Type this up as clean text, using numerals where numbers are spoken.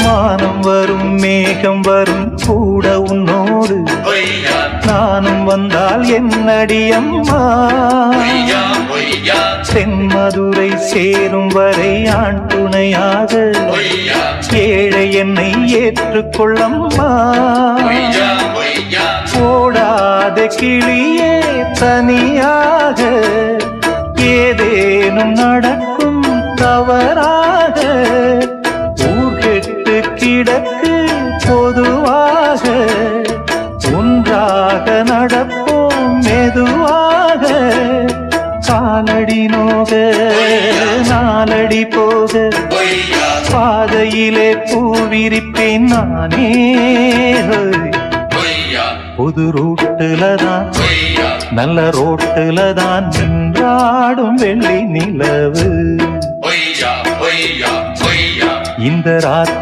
மானம் வரும் மேகம் வரும் கூட உன்னோடு நானும் வந்தால் என்னடி அம்மா தென்மதுரை சேரும் வரை ஆண் துணையாக ஏழை என்னை ஏற்றுக்கொள்ளம்மா ஓடாத கிளியே தனியாக ஏதேனும் நடக்கும் தவறாக ஊர் கெட்டு கிடக்கு பொதுவாக ஒன்றாக நடப்போம் மெதுவாக காலடி நோக நாலடி போக பாதையிலே பூவிரிப்பேன் நானே புது ரூட்டுலதான் நல்ல ரோட்டுலதான் நின்றாடும் வெள்ளி நிலவு இந்த ராத்திரி